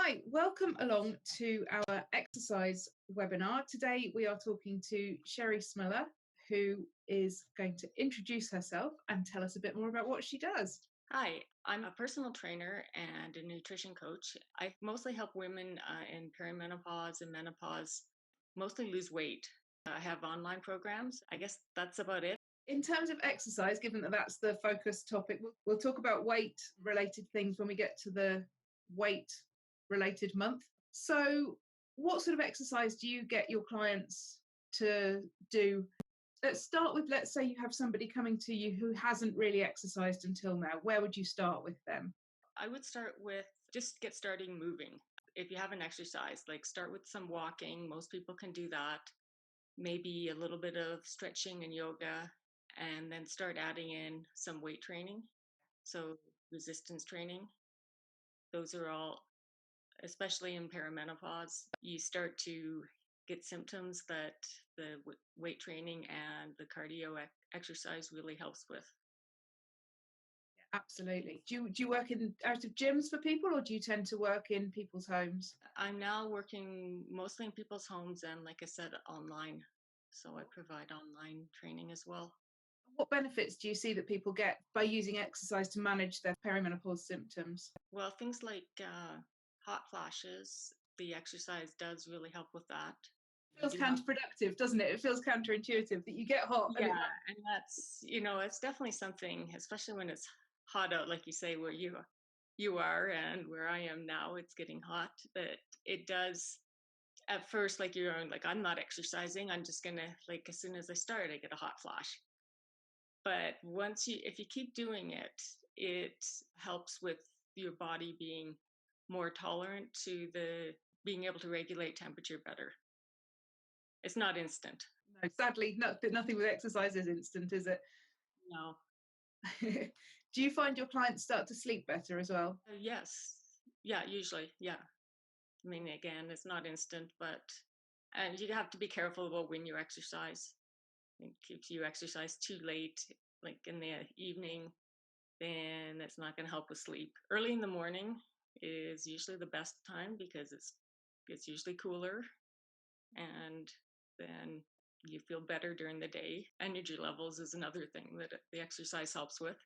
Hi, welcome along to our exercise webinar. Today we are talking to Sherry Smilar, who is going to introduce herself and tell us a bit more about what she does. Hi, I'm a personal trainer and a nutrition coach. I mostly help women in perimenopause and menopause mostly lose weight. I have online programs. I guess that's about it. In terms of exercise, given that that's the focus topic, we'll talk about weight related things when we get to the weight related month. So, what sort of exercise do you get your clients to do? Let's start with, let's say you have somebody coming to you who hasn't really exercised until now. Where would you start with them? I would start with just get starting moving. If you haven't exercised, like start with some walking. Most people can do that. Maybe a little bit of stretching and yoga, and then start adding in some weight training. So, resistance training. Those are all, especially in perimenopause, you start to get symptoms that the weight training and the cardio exercise really helps with. Absolutely. Do you work out of gyms for people, or do you tend to work in people's homes? I'm now working mostly in people's homes and, like I said, online. So I provide online training as well. What benefits do you see that people get by using exercise to manage their perimenopause symptoms? Well, things like hot flashes, the exercise does really help with that. It feels counterproductive, doesn't it? It feels counterintuitive that you get hot. Yeah, and that's, it's definitely something, especially when it's hot out, like you say, where you are and where I am now, it's getting hot, that it does at first, like you're like, I'm not exercising, I'm just gonna, like, as soon as I start, I get a hot flash. But if you keep doing it, it helps with your body being more tolerant to being able to regulate temperature better. It's not instant. No, sadly, nothing with exercise is instant, is it? No. Do you find your clients start to sleep better as well? Yes. Yeah, usually. Yeah. I mean, again, it's not instant, and you have to be careful about when you exercise. If you exercise too late, like in the evening, then it's not going to help with sleep. Early in the morning is usually the best time because it's usually cooler, and then you feel better during the day. Energy levels is another thing that the exercise helps with,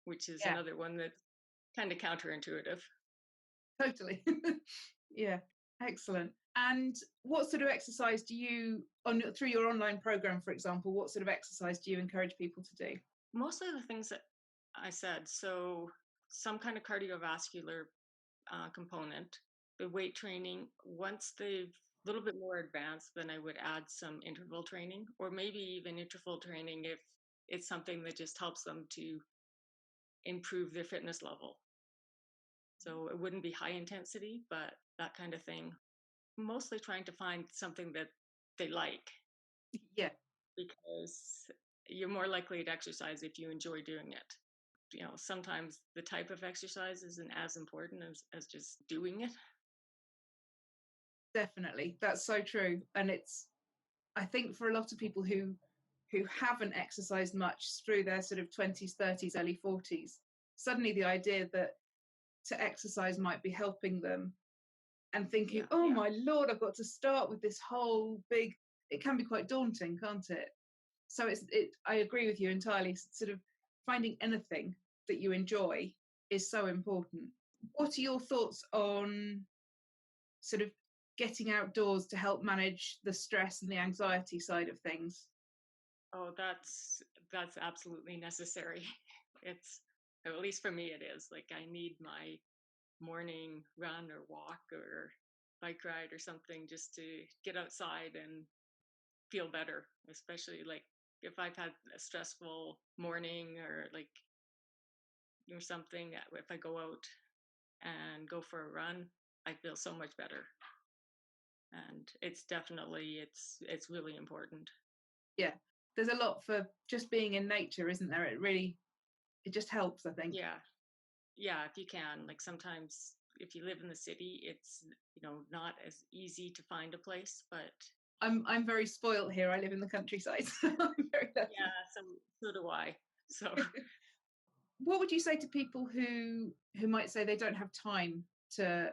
which is another one that's kind of counterintuitive. Totally. Yeah, excellent. And what sort of exercise do you, through your online program, for example, what sort of exercise do you encourage people to do? Mostly the things that I said. So some kind of cardiovascular component, the weight training. Once they've a little bit more advanced, then I would add some interval training, or maybe even interval training if it's something that just helps them to improve their fitness level. So it wouldn't be high intensity, but that kind of thing. Mostly trying to find something that they like. Yeah. Because you're more likely to exercise if you enjoy doing it. Sometimes the type of exercise isn't as important as just doing it. Definitely. That's so true. And I think for a lot of people who haven't exercised much through their sort of 20s, 30s, early 40s, suddenly the idea that to exercise might be helping them and thinking, my Lord, I've got to start with this whole big, it can be quite daunting, can't it? So I agree with you entirely. Sort of finding anything that you enjoy is so important. What are your thoughts on sort of getting outdoors to help manage the stress and the anxiety side of things? Oh, that's absolutely necessary. It's, at least for me, it is. Like, I need my morning run or walk or bike ride or something just to get outside and feel better, especially like if I've had a stressful morning or something. If I go out and go for a run, I feel so much better. And it's definitely, it's really important. Yeah, there's a lot for just being in nature, isn't there? It just helps, I think. Yeah, if you can. Like, sometimes if you live in the city, it's not as easy to find a place, but I'm very spoiled here. I live in the countryside, so I'm very lucky. Yeah, so do I. So what would you say to people who might say they don't have time to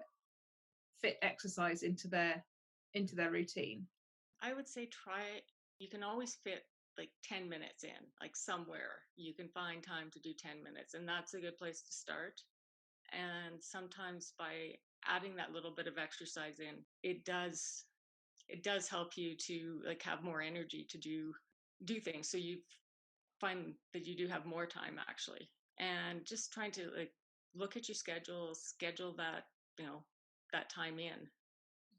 fit exercise into their routine? I would say you can always fit like 10 minutes in, like somewhere you can find time to do 10 minutes, and that's a good place to start. And sometimes by adding that little bit of exercise in, it does help you to like have more energy to do things. So you find that you do have more time actually. And just trying to like look at your schedule that, you know, that time in.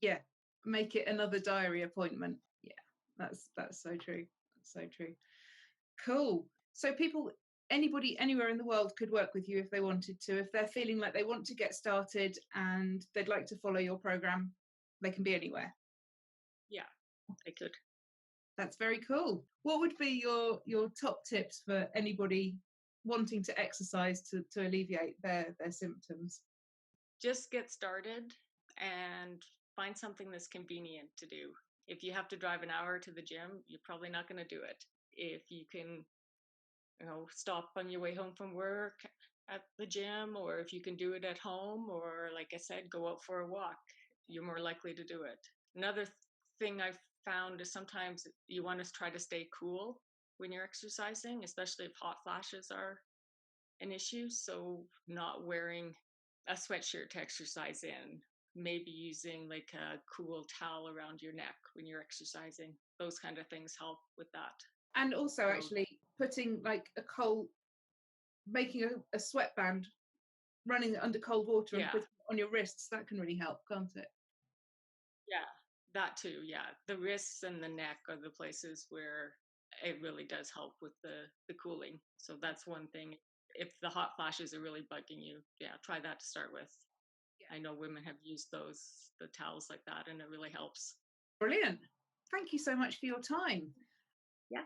Yeah, make it another diary appointment. Yeah, that's so true. That's so true. Cool. So people, anybody anywhere in the world could work with you if they wanted to. If they're feeling like they want to get started and they'd like to follow your program, they can be anywhere. Yeah, I could. That's very cool. What would be your top tips for anybody wanting to exercise to alleviate their symptoms? Just get started and find something that's convenient to do. If you have to drive an hour to the gym, you're probably not going to do it. If you can, you know, stop on your way home from work at the gym, or if you can do it at home, or like I said, go out for a walk, you're more likely to do it. Another thing I've found is sometimes you want to try to stay cool when you're exercising, especially if hot flashes are an issue. So not wearing a sweatshirt to exercise in, maybe using like a cool towel around your neck when you're exercising. Those kind of things help with that. And also So actually putting like making a sweatband, running it under cold water and yeah, putting it on your wrists, that can really help, can't it? yeah, that too. Yeah, the wrists and the neck are the places where it really does help with the cooling. So that's one thing. If the hot flashes are really bugging you, yeah, try that to start with. Yeah. I know women have used the towels like that, and it really helps. Brilliant. Thank you so much for your time. Yeah.